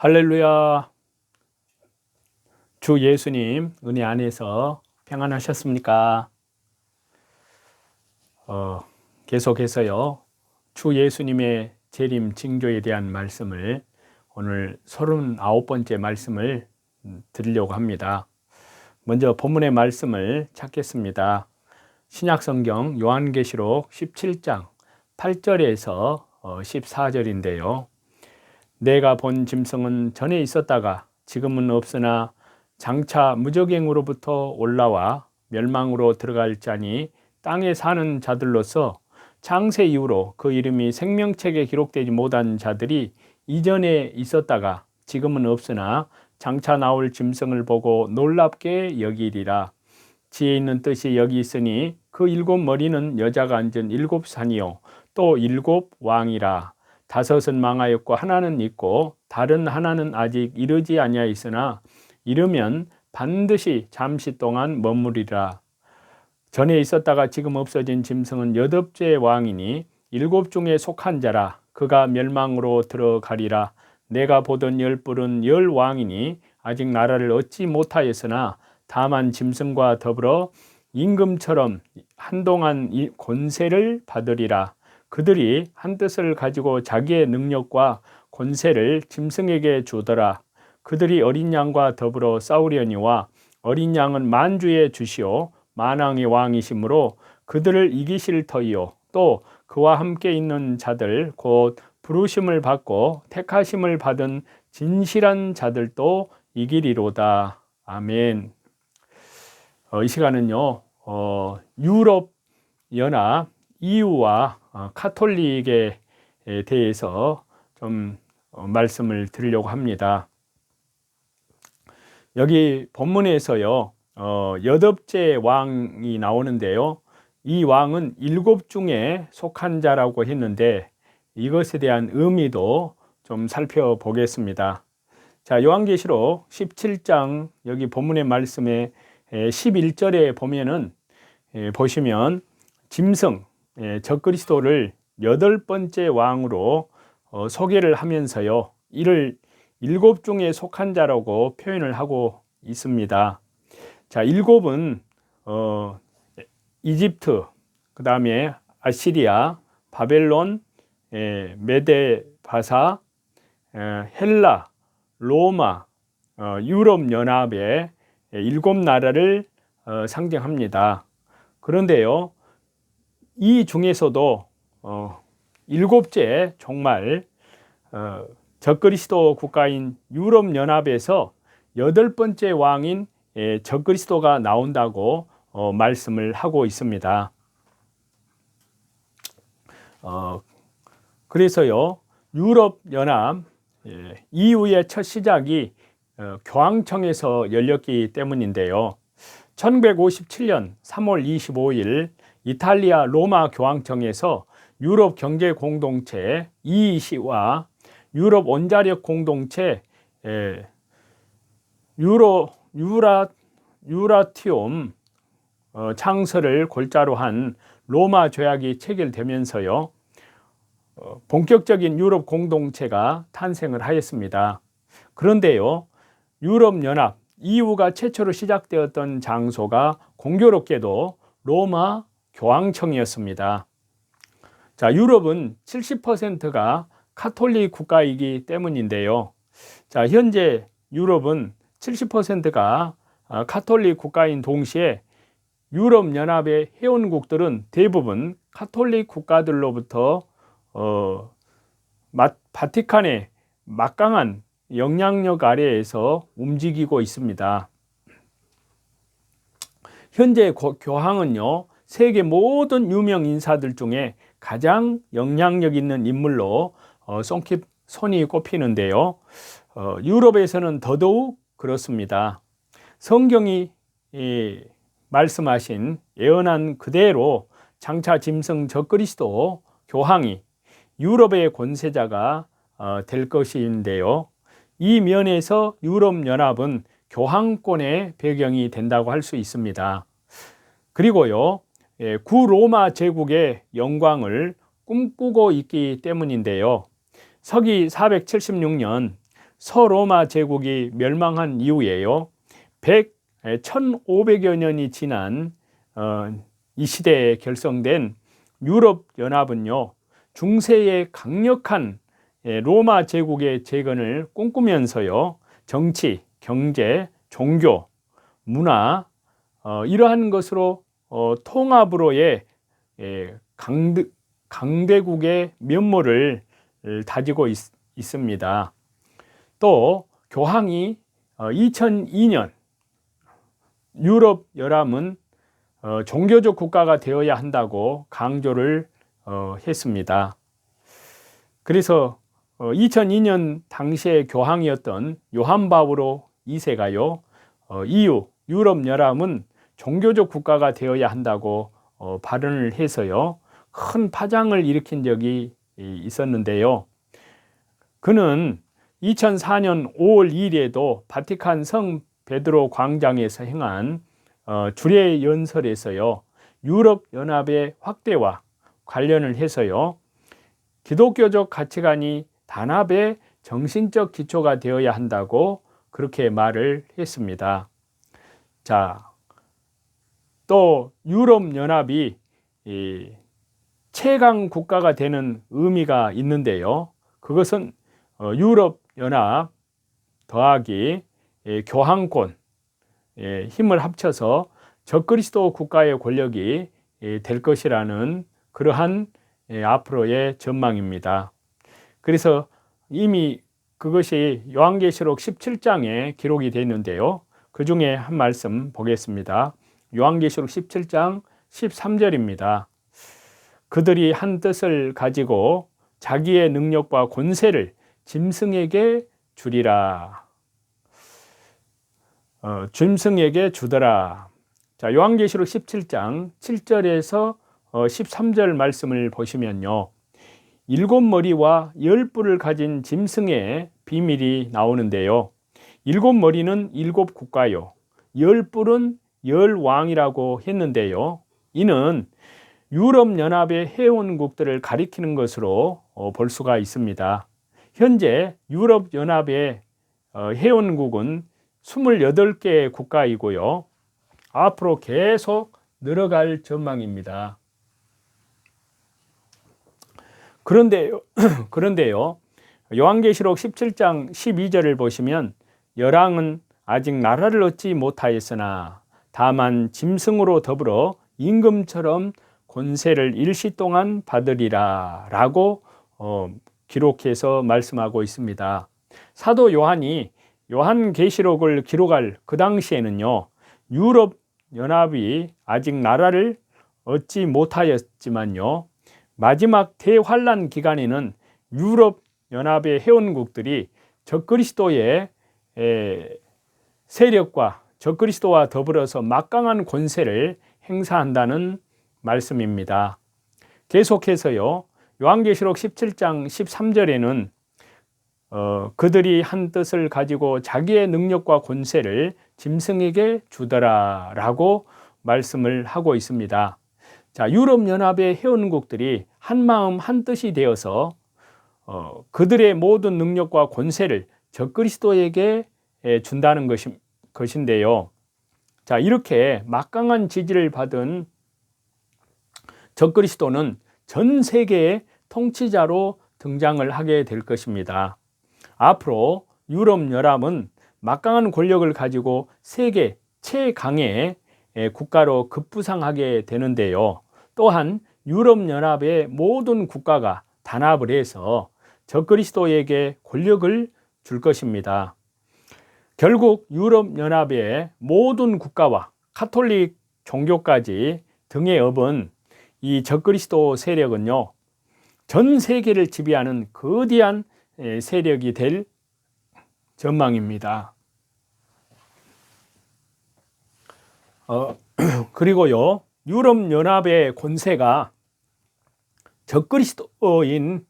할렐루야. 주 예수님 은혜 안에서 평안하셨습니까? 계속해서요, 주 예수님의 재림 징조에 대한 말씀을 오늘 39번째 말씀을 드리려고 합니다. 먼저 본문의 말씀을 찾겠습니다. 신약성경 요한계시록 17장 8절에서 14절인데요. 내가 본 짐승은 전에 있었다가 지금은 없으나 장차 무적행으로부터 올라와 멸망으로 들어갈 자니 땅에 사는 자들로서 창세 이후로 그 이름이 생명책에 기록되지 못한 자들이 이전에 있었다가 지금은 없으나 장차 나올 짐승을 보고 놀랍게 여기리라. 지혜 있는 뜻이 여기 있으니 그 7머리는 여자가 앉은 7산이요 또 7왕이라. 5은 망하였고 하나는 있고 다른 하나는 아직 이르지 아니하였으나 이르면 반드시 잠시 동안 머무리라. 전에 있었다가 지금 없어진 짐승은 8째 왕이니 7 중에 속한 자라. 그가 멸망으로 들어가리라. 내가 보던 10뿔은 10왕이니 아직 나라를 얻지 못하였으나 다만 짐승과 더불어 임금처럼 한동안 이 권세를 받으리라. 그들이 한 뜻을 가지고 자기의 능력과 권세를 짐승에게 주더라. 그들이 어린 양과 더불어 싸우려니와 어린 양은 만주의 주시오 만왕의 왕이시므로 그들을 이기실 터이요 또 그와 함께 있는 자들 곧 부르심을 받고 택하심을 받은 진실한 자들도 이기리로다. 아멘. 이 시간은요, 유럽 연합 EU와 카톨릭에 대해서 좀 말씀을 드리려고 합니다. 여기 본문에서요, 8째 왕이 나오는데요. 이 왕은 7 중에 속한 자라고 했는데 이것에 대한 의미도 좀 살펴보겠습니다. 자, 요한계시록 17장 여기 본문의 말씀에 11절에 보시면 짐승 적그리스도를 8번째 왕으로 소개를 하면서요, 이를 7 중에 속한 자라고 표현을 하고 있습니다. 자, 7은 이집트, 그 다음에 아시리아, 바벨론, 메데바사, 헬라, 로마, 유럽연합의 7 나라를 상징합니다. 그런데요, 이 중에서도 7째 정말 적그리스도 국가인 유럽연합에서 8번째 왕인 적그리스도가 나온다고 말씀을 하고 있습니다. 그래서요, 유럽연합 EU의 첫 시작이 교황청에서 열렸기 때문인데요. 1957년 3월 25일 이탈리아 로마 교황청에서 유럽 경제 공동체 EEC와 유럽 원자력 공동체 유라티움 창설을 골자로 한 로마 조약이 체결되면서요, 본격적인 유럽 공동체가 탄생을 하였습니다. 그런데요, 유럽연합 EU가 최초로 시작되었던 장소가 공교롭게도 로마 교황청이었습니다. 자, 유럽은 70%가 카톨릭 국가이기 때문인데요. 자, 현재 유럽은 70%가 카톨릭 국가인 동시에 유럽연합의 회원국들은 대부분 카톨릭 국가들로부터 바티칸의 막강한 영향력 아래에서 움직이고 있습니다. 현재 교황은요, 세계 모든 유명 인사들 중에 가장 영향력 있는 인물로 손이 꼽히는데요. 유럽에서는 더더욱 그렇습니다. 성경이 말씀하신 예언한 그대로 장차 짐승 적그리스도 교황이 유럽의 권세자가 될 것인데요. 이 면에서 유럽연합은 교황권의 배경이 된다고 할 수 있습니다. 그리고요, 구로마 제국의 영광을 꿈꾸고 있기 때문인데요. 서기 476년 서로마 제국이 멸망한 이후에요. 1500여 년이 지난 이 시대에 결성된 유럽 연합은요, 중세의 강력한 로마 제국의 재건을 꿈꾸면서요, 정치, 경제, 종교, 문화 이러한 것으로 통합으로의 강대국의 면모를 다지고 있습니다. 또 교황이 2002년 유럽 연합은 종교적 국가가 되어야 한다고 강조를 했습니다. 그래서 2002년 당시의 교황이었던 요한 바오로 2세가요, EU 유럽 연합은 종교적 국가가 되어야 한다고 발언을 해서요, 큰 파장을 일으킨 적이 있었는데요. 그는 2004년 5월 2일에도 바티칸 성 베드로 광장에서 행한 주례 연설에서요, 유럽 연합의 확대와 관련을 해서요, 기독교적 가치관이 단합의 정신적 기초가 되어야 한다고 그렇게 말을 했습니다. 자, 또 유럽 연합이 최강 국가가 되는 의미가 있는데요. 그것은 유럽 연합 더하기 교황권 힘을 합쳐서 적그리스도 국가의 권력이 될 것이라는 그러한 앞으로의 전망입니다. 그래서 이미 그것이 요한계시록 17장에 기록이 되어 있는데요. 그 중에 한 말씀 보겠습니다. 요한계시록 17장 13절입니다. 그들이 한 뜻을 가지고 자기의 능력과 권세를 짐승에게 주리라. 짐승에게 주더라. 자, 요한계시록 17장 7절에서 13절 말씀을 보시면요, 7머리와 10뿔을 가진 짐승의 비밀이 나오는데요. 7머리는 7국가요, 10뿔은 10왕이라고 했는데요. 이는 유럽연합의 회원국들을 가리키는 것으로 볼 수가 있습니다. 현재 유럽연합의 회원국은 28개 국가이고요. 앞으로 계속 늘어갈 전망입니다. 그런데요, 요한계시록 17장 12절을 보시면 열왕은 아직 나라를 얻지 못하였으나 다만 짐승으로 더불어 임금처럼 권세를 일시 동안 받으리라 라고 기록해서 말씀하고 있습니다. 사도 요한이 요한계시록을 기록할 그 당시에는요, 유럽 연합이 아직 나라를 얻지 못하였지만요, 마지막 대환란 기간에는 유럽 연합의 회원국들이 적그리스도의 세력과 적그리스도와 더불어서 막강한 권세를 행사한다는 말씀입니다. 계속해서요, 요한계시록 17장 13절에는 그들이 한 뜻을 가지고 자기의 능력과 권세를 짐승에게 주더라 라고 말씀을 하고 있습니다. 자, 유럽연합의 회원국들이 한마음 한뜻이 되어서 그들의 모든 능력과 권세를 적그리스도에게 준다는 것인데요. 자, 이렇게 막강한 지지를 받은 적그리스도는 전 세계의 통치자로 등장을 하게 될 것입니다. 앞으로 유럽연합은 막강한 권력을 가지고 세계 최강의 국가로 급부상하게 되는데요. 또한 유럽연합의 모든 국가가 단합을 해서 적그리스도에게 권력을 줄 것입니다. 결국 유럽연합의 모든 국가와 카톨릭 종교까지 등에 업은 이 적그리스도 세력은요, 전 세계를 지배하는 거대한 세력이 될 전망입니다. 그리고요, 유럽연합의 권세가 적그리스도인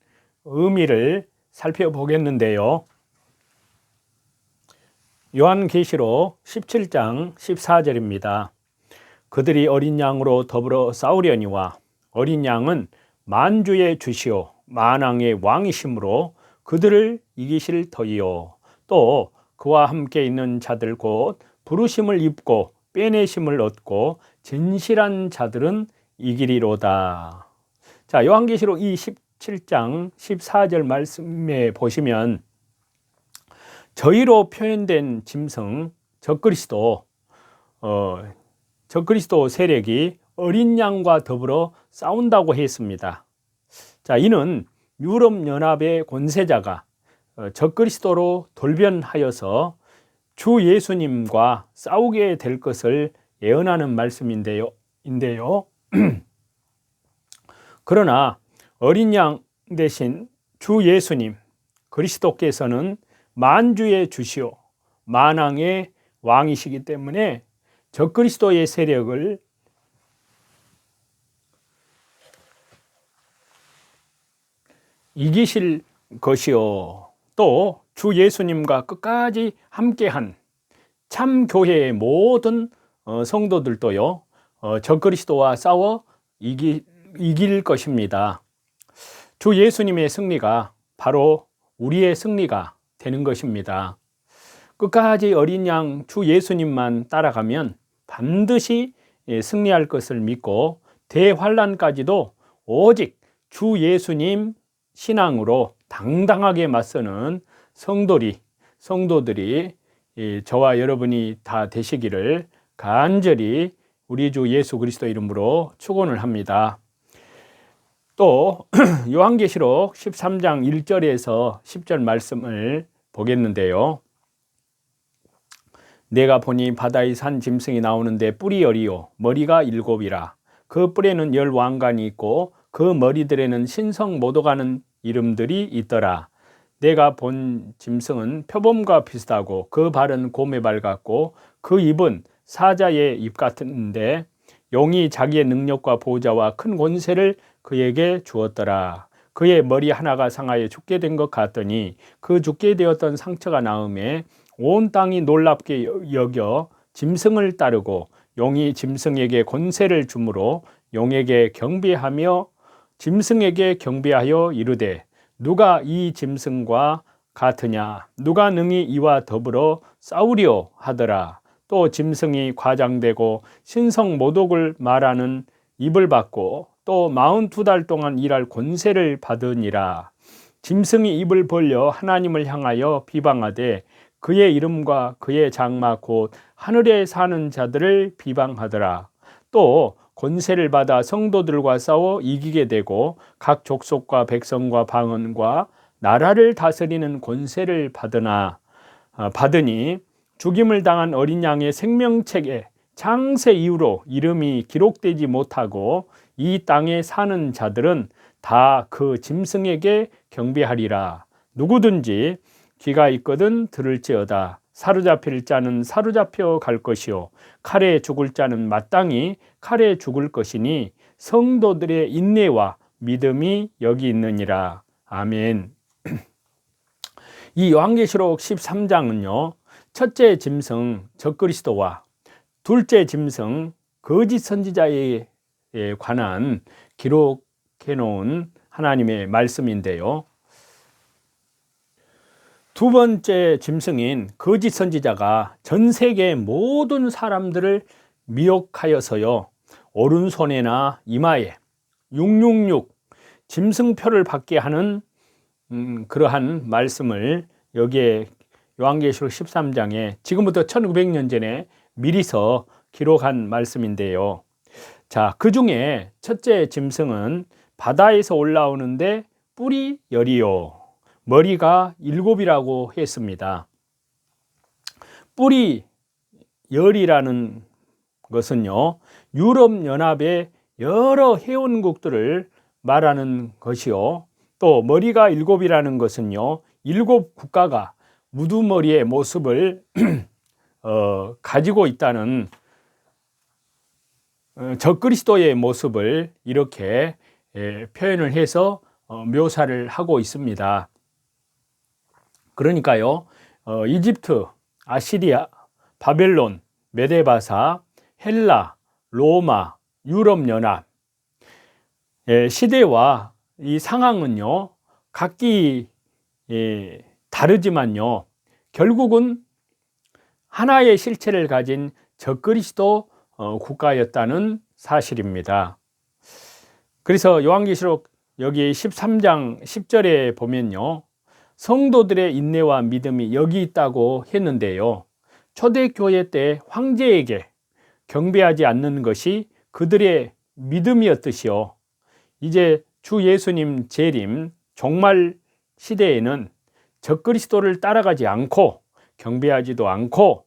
의미를 살펴보겠는데요. 요한계시록 17장 14절입니다. 그들이 어린 양으로 더불어 싸우려니와 어린 양은 만주의 주시오 만왕의 왕이심으로 그들을 이기실 터이요 또 그와 함께 있는 자들 곧 부르심을 입고 빼내심을 얻고 진실한 자들은 이기리로다. 자, 요한계시록 이 17장 14절 말씀에 보시면 저희로 표현된 짐승 적그리스도 세력이 어린 양과 더불어 싸운다고 했습니다. 자, 이는 유럽연합의 권세자가 적그리스도로 돌변하여서 주 예수님과 싸우게 될 것을 예언하는 말씀인데요. 그러나 어린 양 대신 주 예수님 그리스도께서는 만주의 주시오 만왕의 왕이시기 때문에 적그리스도의 세력을 이기실 것이요. 또 주 예수님과 끝까지 함께한 참 교회의 모든 성도들도요 적그리스도와 싸워 이길 것입니다. 주 예수님의 승리가 바로 우리의 승리가 되는 것입니다. 끝까지 어린 양 주 예수님만 따라가면 반드시 승리할 것을 믿고 대환란까지도 오직 주 예수님 신앙으로 당당하게 맞서는 성도들이 저와 여러분이 다 되시기를 간절히 우리 주 예수 그리스도 이름으로 축원을 합니다. 또 요한계시록 13장 1절에서 10절 말씀을 보겠는데요. 내가 보니 바다의 산 짐승이 나오는데 뿔이 10이요 머리가 7이라. 그 뿔에는 10왕관이 있고 그 머리들에는 신성 모독하는 이름들이 있더라. 내가 본 짐승은 표범과 비슷하고 그 발은 곰의 발 같고 그 입은 사자의 입 같은데 용이 자기의 능력과 보좌와 큰 권세를 그에게 주었더라. 그의 머리 하나가 상하여 죽게 된 것 같더니 그 죽게 되었던 상처가 나음에 온 땅이 놀랍게 여겨 짐승을 따르고 용이 짐승에게 권세를 주므로 용에게 경배하며 짐승에게 경배하여 이르되 누가 이 짐승과 같으냐 누가 능히 이와 더불어 싸우려 하더라. 또 짐승이 과장되고 신성 모독을 말하는 입을 받고 또 42달 동안 일할 권세를 받으니라. 짐승이 입을 벌려 하나님을 향하여 비방하되 그의 이름과 그의 장막 곧 하늘에 사는 자들을 비방하더라. 또 권세를 받아 성도들과 싸워 이기게 되고 각 족속과 백성과 방언과 나라를 다스리는 권세를 받으니 죽임을 당한 어린 양의 생명책에 창세 이후로 이름이 기록되지 못하고 이 땅에 사는 자들은 다 그 짐승에게 경배하리라. 누구든지 귀가 있거든 들을지어다. 사로잡힐 자는 사로잡혀 갈 것이요 칼에 죽을 자는 마땅히 칼에 죽을 것이니 성도들의 인내와 믿음이 여기 있느니라. 아멘. 이 요한계시록 13장은요 첫째 짐승 적그리스도와 둘째 짐승 거짓 선지자에 관한 기록해 놓은 하나님의 말씀인데요. 두 번째 짐승인 거짓 선지자가 전 세계 모든 사람들을 미혹하여서요 오른손에나 이마에 666 짐승표를 받게 하는 그러한 말씀을 여기에 요한계시록 13장에 지금부터 1900년 전에 미리서 기록한 말씀인데요. 자, 그 중에 첫째 짐승은 바다에서 올라오는데 뿔이 10이요 머리가 7이라고 했습니다. 뿔이 10이라는 것은요 유럽연합의 여러 회원국들을 말하는 것이요 또 머리가 7이라는 것은요 7국가가 우두머리의 모습을 가지고 있다는 적그리스도의 모습을 이렇게 표현을 해서 묘사를 하고 있습니다. 그러니까요 이집트, 아시리아, 바벨론, 메데바사, 헬라, 로마, 유럽연합 시대와 이 상황은요 각기 다르지만요 결국은 하나의 실체를 가진 적그리스도 국가였다는 사실입니다. 그래서 요한계시록 여기 13장 10절에 보면요, 성도들의 인내와 믿음이 여기 있다고 했는데요, 초대교회 때 황제에게 경배하지 않는 것이 그들의 믿음이었듯이요, 이제 주 예수님 재림 종말 시대에는 적그리스도를 따라가지 않고 경배하지도 않고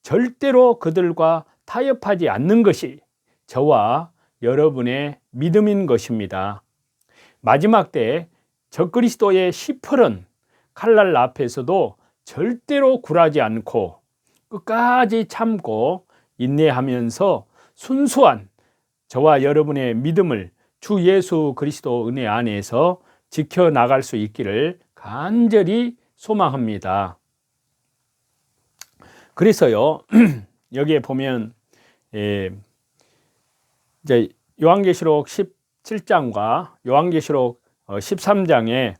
절대로 그들과 타협하지 않는 것이 저와 여러분의 믿음인 것입니다. 마지막 때 적그리스도의 시퍼런 칼날 앞에서도 절대로 굴하지 않고 끝까지 참고 인내하면서 순수한 저와 여러분의 믿음을 주 예수 그리스도 은혜 안에서 지켜나갈 수 있기를 간절히 소망합니다. 그래서요, 여기에 보면 이제 요한계시록 17장과 요한계시록 13장에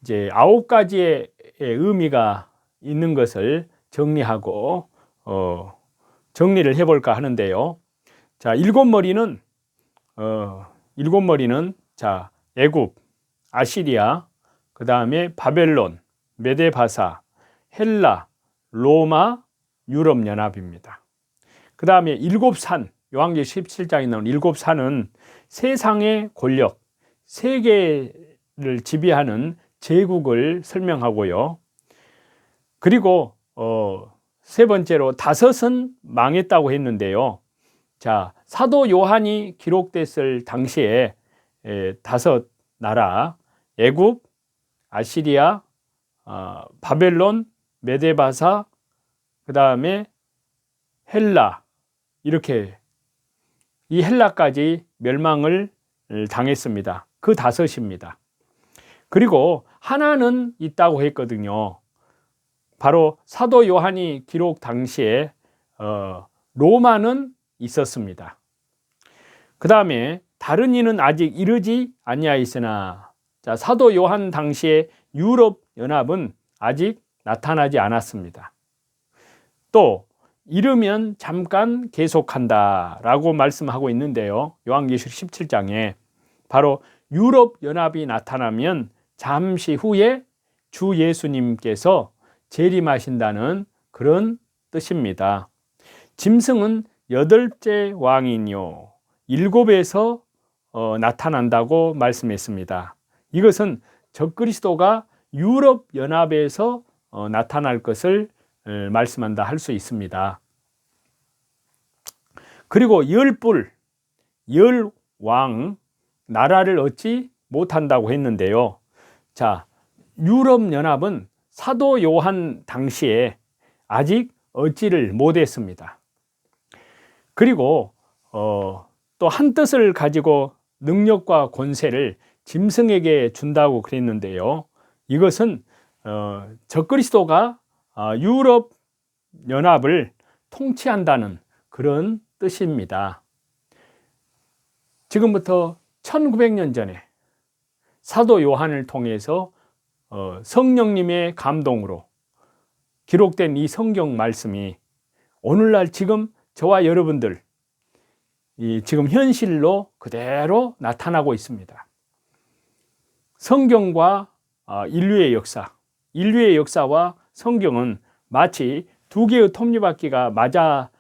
이제 9가지의 의미가 있는 것을 정리하고 정리를 해볼까 하는데요. 자, 일곱 머리는 자, 애굽, 아시리아, 그 다음에 바벨론, 메데바사, 헬라, 로마, 유럽 연합입니다. 그 다음에 일곱 산, 요한계시록 17장에 나오는 일곱 산은 세상의 권력, 세계를 지배하는 제국을 설명하고요. 그리고 세 번째로 다섯은 망했다고 했는데요. 자, 사도 요한이 기록됐을 당시에 다섯 나라, 애굽, 아시리아, 바벨론, 메데바사, 그 다음에 헬라, 이렇게 이 헬라까지 멸망을 당했습니다. 그 다섯입니다. 그리고 하나는 있다고 했거든요. 바로 사도 요한이 기록 당시에 로마는 있었습니다. 그 다음에 다른 이는 아직 이르지 아니하였으나, 자, 사도 요한 당시에 유럽 연합은 아직 나타나지 않았습니다. 또 이르면 잠깐 계속한다 라고 말씀하고 있는데요, 요한계시록 17장에 바로 유럽 연합이 나타나면 잠시 후에 주 예수님께서 재림하신다는 그런 뜻입니다. 짐승은 8째 왕이뇨 7에서 나타난다고 말씀했습니다. 이것은 적그리스도가 유럽 연합에서 나타날 것을 말씀한다 할 수 있습니다. 그리고 열불, 열왕, 나라를 얻지 못한다고 했는데요. 자, 유럽 연합은 사도 요한 당시에 아직 얻지를 못했습니다. 그리고 또 한 뜻을 가지고 능력과 권세를 짐승에게 준다고 그랬는데요. 이것은 적그리스도가 유럽 연합을 통치한다는 그런 뜻입니다. 지금부터 1900년 전에 사도 요한을 통해서 성령님의 감동으로 기록된 이 성경 말씀이 오늘날 지금 저와 여러분들 지금 현실로 그대로 나타나고 있습니다. 성경과 인류의 역사와 성경은 마치 두 개의 톱니바퀴가 맞아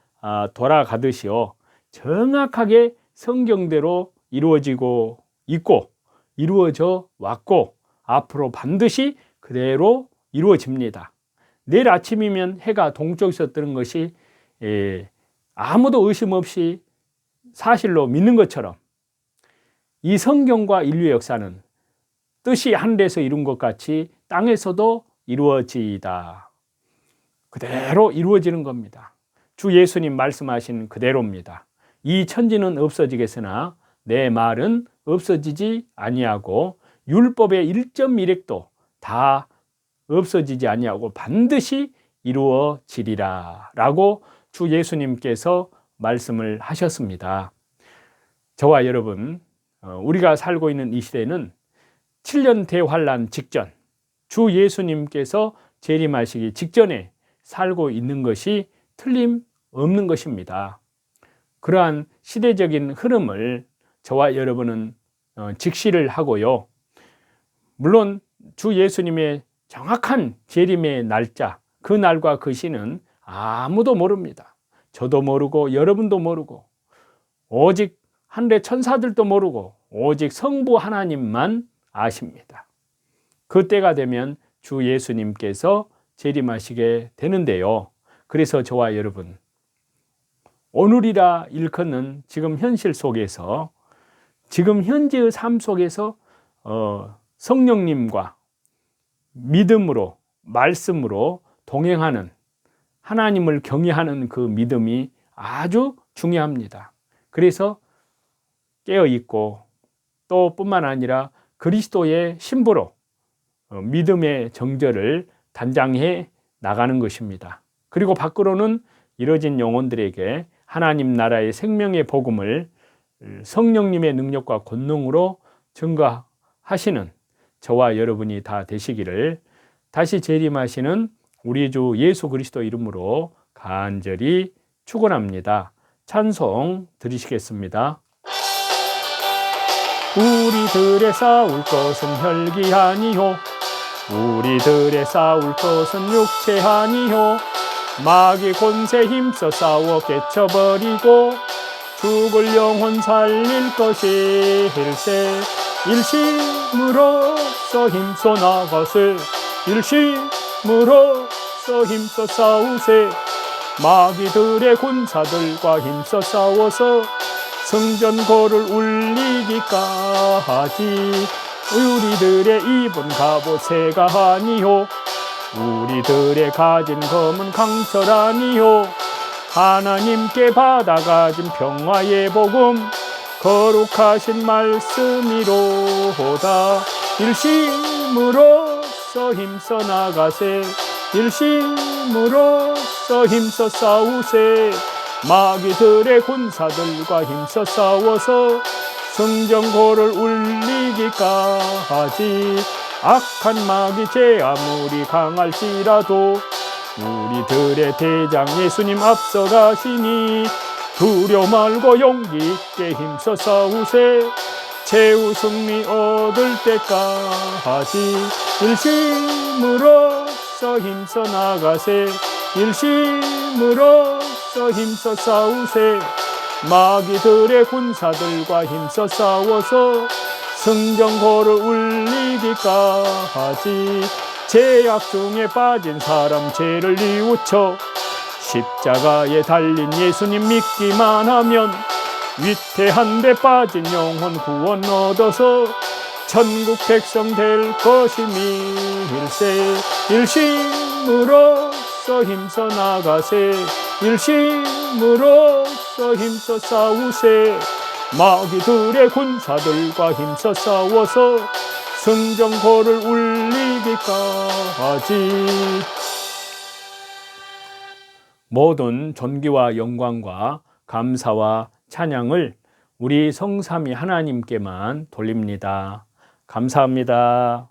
돌아가듯이요, 정확하게 성경대로 이루어지고 있고 이루어져 왔고 앞으로 반드시 그대로 이루어집니다. 내일 아침이면 해가 동쪽에서 뜨는 것이 아무도 의심 없이 사실로 믿는 것처럼 이 성경과 인류의 역사는 뜻이 하늘에서 이룬 것 같이 땅에서도 이루어지다. 그대로 이루어지는 겁니다. 주 예수님 말씀하신 그대로입니다. 이 천지는 없어지겠으나 내 말은 없어지지 아니하고 율법의 1.1획도 다 없어지지 아니하고 반드시 이루어지리라 라고 주 예수님께서 말씀을 하셨습니다. 저와 여러분, 우리가 살고 있는 이 시대는 7년 대환란 직전 주 예수님께서 재림하시기 직전에 살고 있는 것이 틀림없는 것입니다. 그러한 시대적인 흐름을 저와 여러분은 직시를 하고요. 물론 주 예수님의 정확한 재림의 날짜, 그 날과 그 시는 아무도 모릅니다. 저도 모르고 여러분도 모르고 오직 하늘의 천사들도 모르고 오직 성부 하나님만 아십니다. 그때가 되면 주 예수님께서 재림하시게 되는데요. 그래서 저와 여러분, 오늘이라 일컫는 지금 현실 속에서, 지금 현재의 삶 속에서 성령님과 믿음으로, 말씀으로 동행하는, 하나님을 경외하는 그 믿음이 아주 중요합니다. 그래서 깨어있고 또 뿐만 아니라 그리스도의 신부로 믿음의 정절을 단장해 나가는 것입니다. 그리고 밖으로는 이뤄진 영혼들에게 하나님 나라의 생명의 복음을 성령님의 능력과 권능으로 증거하시는 저와 여러분이 다 되시기를 다시 재림하시는 우리 주 예수 그리스도 이름으로 간절히 축원합니다. 찬송 드리시겠습니다. 우리들의 싸울 것은 혈기 아니요, 우리들의 싸울 것은 육체 아니요, 마귀 권세 힘써 싸워 깨쳐버리고 죽을 영혼 살릴 것일세. 일심으로써 힘써 나가세, 일심으로써 힘써 싸우세. 마귀들의 군사들과 힘써 싸워서 성전고를 울리기까지. 우리들의 입은 갑옷 새가 아니요, 우리들의 가진 검은 강철 아니요, 하나님께 받아가진 평화의 복음 거룩하신 말씀이로다. 일심으로써 힘써 나가세, 일심으로써 힘써 싸우세. 마귀들의 군사들과 힘써 싸워서 성전고를 울리기까지. 악한 마귀 제 아무리 강할지라도 우리들의 대장 예수님 앞서가시니 두려워 말고 용기 있게 힘써 싸우세. 최후 승리 얻을 때까지. 일심으로써 힘써 나가세, 일심으로써 힘써 싸우세. 마귀들의 군사들과 힘써 싸워서 성전고를 울리기까지. 죄악 중에 빠진 사람 죄를 뉘우쳐 십자가에 달린 예수님 믿기만 하면 위태한 데 빠진 영혼 구원 얻어서 천국 백성 될 것임일세. 일심으로써 힘써 나가세, 일심으로써 힘써 싸우세. 마귀들의 군사들과 힘써 싸워서 성전고를 울리기까지. 모든 존귀와 영광과 감사와 찬양을 우리 성삼위 하나님께만 돌립니다. 감사합니다.